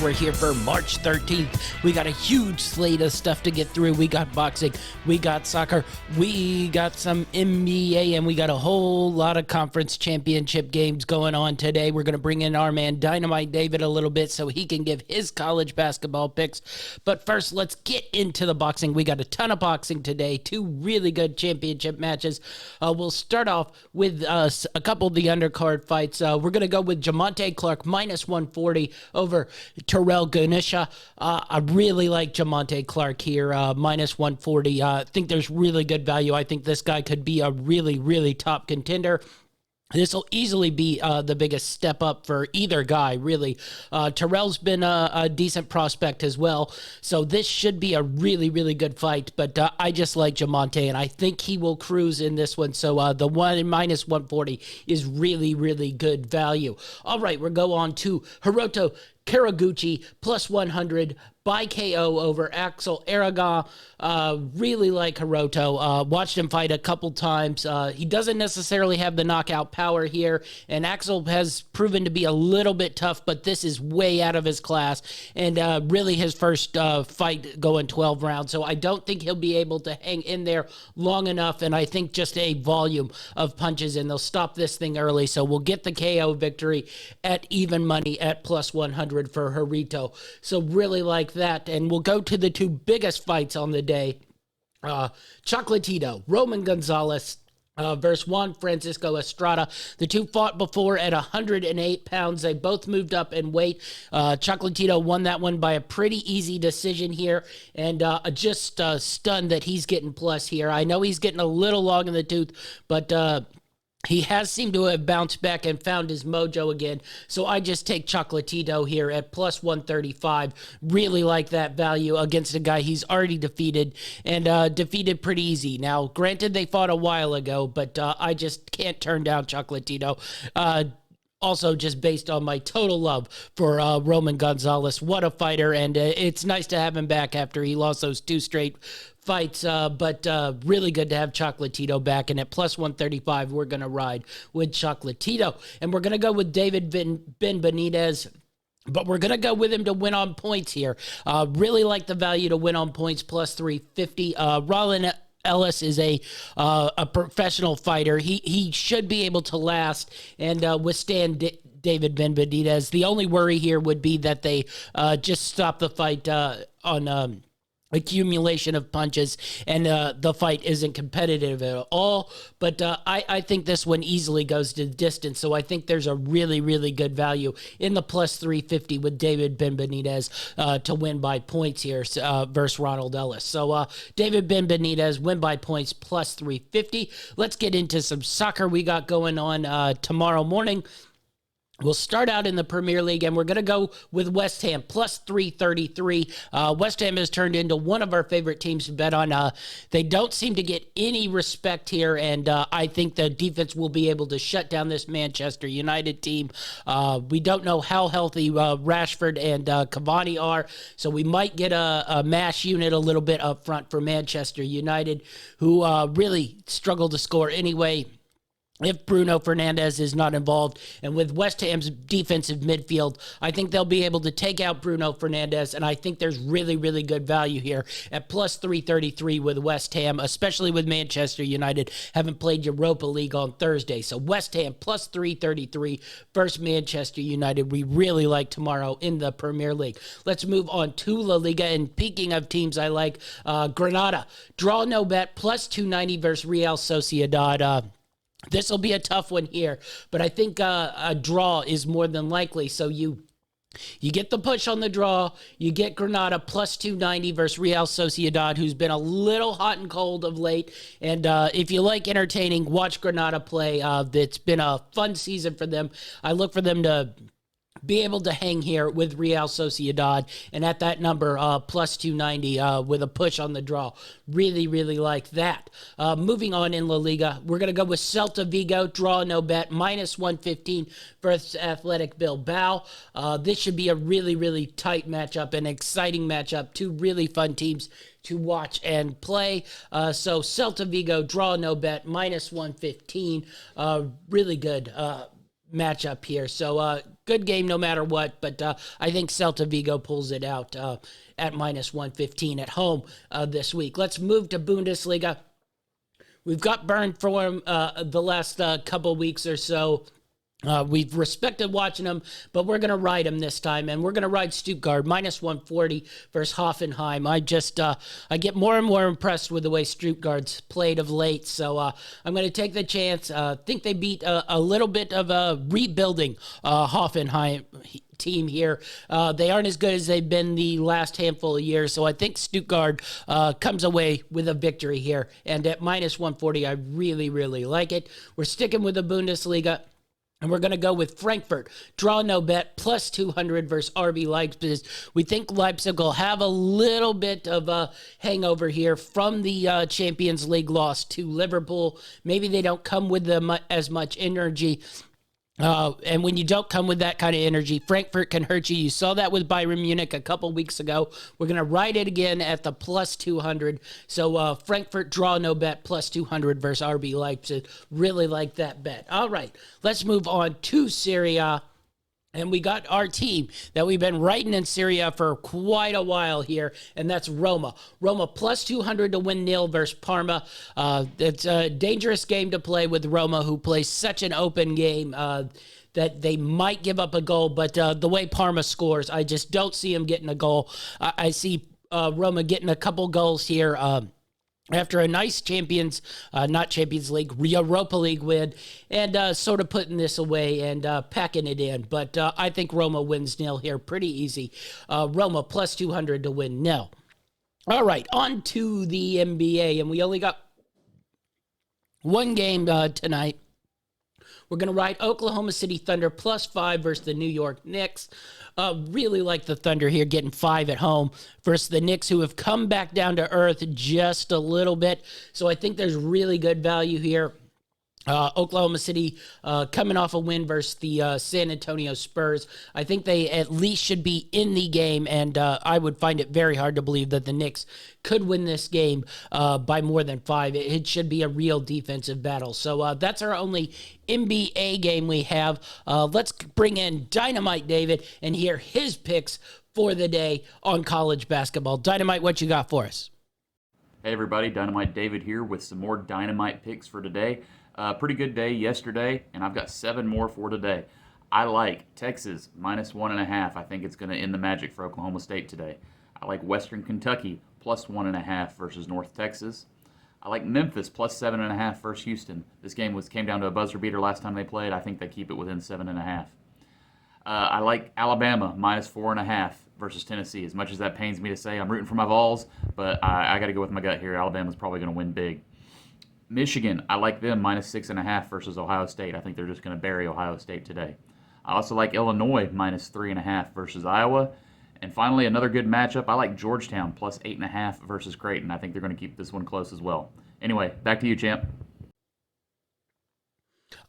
We're here for March 13th. We got a huge slate of stuff to get through. We got boxing, we got soccer, we got some NBA, and we got a whole lot of conference championship games going on today. We're going to bring in our man Dynamite David a little bit so he can give his college basketball picks. But first, let's get into the boxing. We got a ton of boxing today, two really good championship matches. We'll start off with a couple of the undercard fights. We're going to go with Jamonte Clark minus 140 over Terrell Ganesha. I really like Jamonte Clark here, minus 140. I think there's really good value. I think this guy could be a really, really top contender. This will easily be the biggest step up for either guy, really. Terrell's been a decent prospect as well, so this should be a really, really good fight. But I just like Jamonte, and I think he will cruise in this one. So the one minus 140 is really, really good value. All right, we'll go on to Hiroto Karaguchi plus 100 by KO over Axel Aragon. Really like Hiroto. Watched him fight a couple times. He doesn't necessarily have the knockout power here, and Axel has proven to be a little bit tough, but this is way out of his class, and really his first fight going 12 rounds, so I don't think he'll be able to hang in there long enough, and I think just a volume of punches, and they'll stop this thing early, so we'll get the KO victory at even money at plus 100 for Hiroto. So really like that, and we'll go to the two biggest fights on the day. Chocolatito, Roman Gonzalez versus Juan Francisco Estrada. The two fought before at 108 pounds. They both moved up in weight. Chocolatito won that one by a pretty easy decision here, and just stunned that he's getting plus here. I know he's getting a little long in the tooth, but he has seemed to have bounced back and found his mojo again. So I just take Chocolatito here at plus 135. Really like that value against a guy he's already defeated, and defeated pretty easy. Now, granted, they fought a while ago, but I just can't turn down Chocolatito. Also, just based on my total love for Roman Gonzalez. What a fighter, and it's nice to have him back after he lost those two straight fights, but really good to have Chocolatito back, and at plus 135, we're going to ride with Chocolatito, and we're going to go with David Benavidez, but we're going to go with him to win on points here. Really like the value to win on points, plus 350. Rollin Ellis is a professional fighter. He should be able to last and withstand David Benavidez. The only worry here would be that they just stop the fight on accumulation of punches, and the fight isn't competitive at all. But I think this one easily goes to the distance, so I think there's a really, really good value in the plus 350 with David Benavidez to win by points here versus Ronald Ellis. So David Benavidez win by points plus 350. Let's get into some soccer we got going on tomorrow morning. We'll start out in the Premier League, and we're going to go with West Ham, plus 333. West Ham has turned into one of our favorite teams to bet on. They don't seem to get any respect here, and I think the defense will be able to shut down this Manchester United team. We don't know how healthy Rashford and Cavani are, so we might get a mash unit a little bit up front for Manchester United, who really struggle to score anyway if Bruno Fernandes is not involved. And with West Ham's defensive midfield, I think they'll be able to take out Bruno Fernandes, and I think there's really, really good value here at plus 333 with West Ham, especially with Manchester United having played Europa League on Thursday. So West Ham plus 333 versus Manchester United. We really like tomorrow in the Premier League. Let's move on to La Liga, and speaking of teams I like, Granada, draw no bet, plus 290 versus Real Sociedad. This will be a tough one here, but I think a draw is more than likely. So you get the push on the draw. You get Granada plus 290 versus Real Sociedad, who's been a little hot and cold of late. And if you like entertaining, watch Granada play. It's been a fun season for them. I look for them to be able to hang here with Real Sociedad, and at that number, plus 290 with a push on the draw. Really, really like that. Moving on in La Liga, we're going to go with Celta Vigo, draw no bet, minus 115 versus Athletic Bilbao. This should be a really, really tight matchup, an exciting matchup. Two really fun teams to watch and play. So Celta Vigo, draw no bet, minus 115. Really good matchup here. So good game no matter what, but I think Celta Vigo pulls it out at minus 115 at home this week. Let's move to Bundesliga. We've got burned for the last couple weeks or so. We've respected watching them, but we're going to ride them this time, and we're going to ride Stuttgart minus 140 versus Hoffenheim. I get more and more impressed with the way Stuttgart's played of late, so I'm going to take the chance. Think they beat a little bit of a rebuilding Hoffenheim team here. They aren't as good as they've been the last handful of years, so I think Stuttgart comes away with a victory here, and at minus 140, I really, really like it. We're sticking with the Bundesliga. And we're going to go with Frankfurt. Draw no bet, plus 200 versus RB Leipzig. We think Leipzig will have a little bit of a hangover here from the Champions League loss to Liverpool. Maybe they don't come with as much energy. And when you don't come with that kind of energy, Frankfurt can hurt you. You saw that with Bayern Munich a couple weeks ago. We're going to ride it again at the plus 200. So Frankfurt draw no bet, plus 200 versus RB Leipzig. Really like that bet. All right, let's move on to Serie A. And we got our team that we've been riding in Serie A for quite a while here, and that's Roma. Roma plus 200 to win nil versus Parma. It's a dangerous game to play with Roma, who plays such an open game that they might give up a goal, but the way Parma scores, I just don't see them getting a goal. I see Roma getting a couple goals here. After a nice not Champions League, Europa League win, and sort of putting this away and packing it in. But I think Roma wins nil here pretty easy. Roma plus 200 to win nil. All right, on to the NBA, and we only got one game tonight. We're going to ride Oklahoma City Thunder plus 5 versus the New York Knicks. Really like the Thunder here, getting 5 at home versus the Knicks, who have come back down to earth just a little bit. So I think there's really good value here. Oklahoma City coming off a win versus the San Antonio Spurs. I think they at least should be in the game, and I would find it very hard to believe that the Knicks could win this game by more than 5. It should be a real defensive battle. So that's our only NBA game we have. Let's bring in Dynamite David and hear his picks for the day on college basketball. Dynamite, what you got for us? Hey everybody, Dynamite David here with some more Dynamite picks for today. Pretty good day yesterday, and I've got 7 more for today. I like Texas minus 1.5. I think it's going to end the magic for Oklahoma State today. I like Western Kentucky plus 1.5 versus North Texas. I like Memphis plus 7.5 versus Houston. This game came down to a buzzer beater last time they played. I think they keep it within 7.5. I like Alabama minus 4.5 versus Tennessee. As much as that pains me to say, I'm rooting for my Vols, but I got to go with my gut here. Alabama's probably going to win big. Michigan, I like them minus 6.5 versus Ohio State. I think they're just going to bury Ohio State today. I also like Illinois minus 3.5 versus Iowa. And finally, another good matchup. I like Georgetown plus 8.5 versus Creighton. I think they're going to keep this one close as well. Anyway, back to you, champ.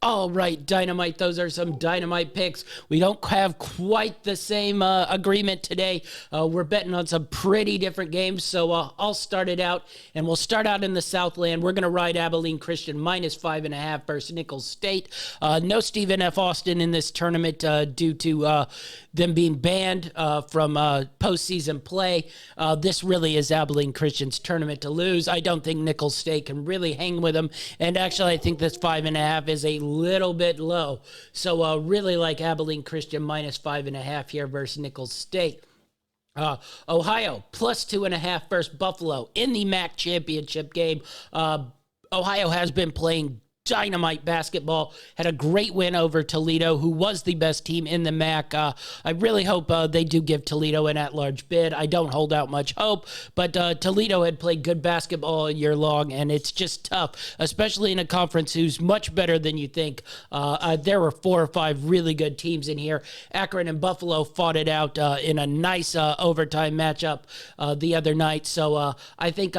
All right, Dynamite, those are some Dynamite picks. We don't have quite the same agreement today. We're betting on some pretty different games, so I'll start it out, and we'll start out in the Southland. We're going to ride Abilene Christian minus 5.5 versus Nicholls State. No Stephen F. Austin in this tournament due to them being banned from postseason play. This really is Abilene Christian's tournament to lose. I don't think Nicholls State can really hang with them, and actually I think this 5.5 is a little bit low. So really like Abilene Christian minus 5.5 here versus Nicholls State. Ohio plus 2.5 versus Buffalo in the MAC championship game. Ohio has been playing dynamite basketball, had a great win over Toledo, who was the best team in the MAC. I really hope they do give Toledo an at-large bid. I don't hold out much hope, but Toledo had played good basketball all year long, and it's just tough, especially in a conference who's much better than you think. There were 4 or 5 really good teams in here. Akron and Buffalo fought it out in a nice overtime matchup the other night, so I think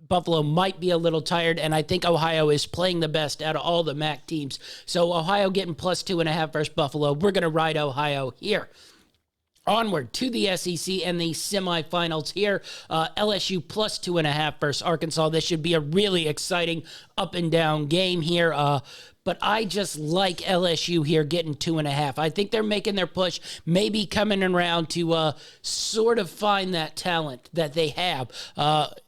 Buffalo might be a little tired, and I think Ohio is playing the best out of all the MAC teams. So Ohio getting plus 2.5 versus Buffalo. We're going to ride Ohio here. Onward to the SEC and the semifinals here. LSU plus 2.5 versus Arkansas. This should be a really exciting up and down game here. But I just like LSU here getting 2.5. I think they're making their push, maybe coming around to sort of find that talent that they have.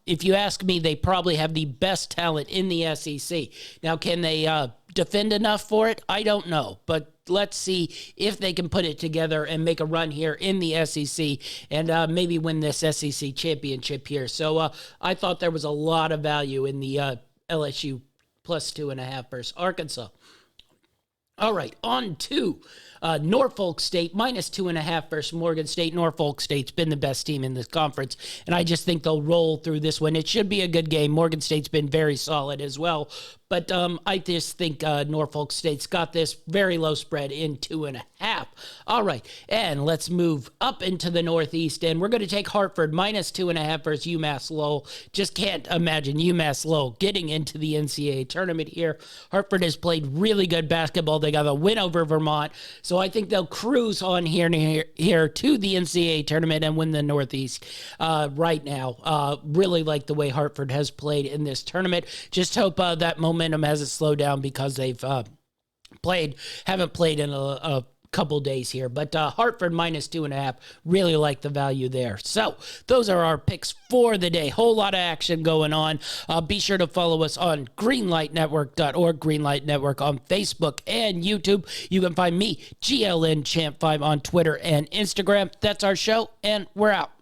If you ask me, they probably have the best talent in the SEC. Now, can they defend enough for it? I don't know. But let's see if they can put it together and make a run here in the SEC and maybe win this SEC championship here. So I thought there was a lot of value in the LSU plus 2.5 versus Arkansas. All right, on to Norfolk State, minus 2.5 versus Morgan State. Norfolk State's been the best team in this conference, and I just think they'll roll through this one. It should be a good game. Morgan State's been very solid as well, but I just think Norfolk State's got this very low spread in 2.5. All right, and let's move up into the Northeast, and we're going to take Hartford minus 2.5 versus UMass Lowell. Just can't imagine UMass Lowell getting into the NCAA tournament here. Hartford has played really good basketball. They got a win over Vermont, so I think they'll cruise on here to the NCAA tournament and win the Northeast right now. Really like the way Hartford has played in this tournament. Just hope that momentum hasn't slowed down because they've haven't played in a couple days here, but Hartford minus 2.5, really like the value there. So those are our picks for the day. Whole lot of action going on. Be sure to follow us on greenlightnetwork.org, Greenlight Network on Facebook and YouTube. You can find me, GLN Champ 5 on Twitter and Instagram. That's our show, and we're out.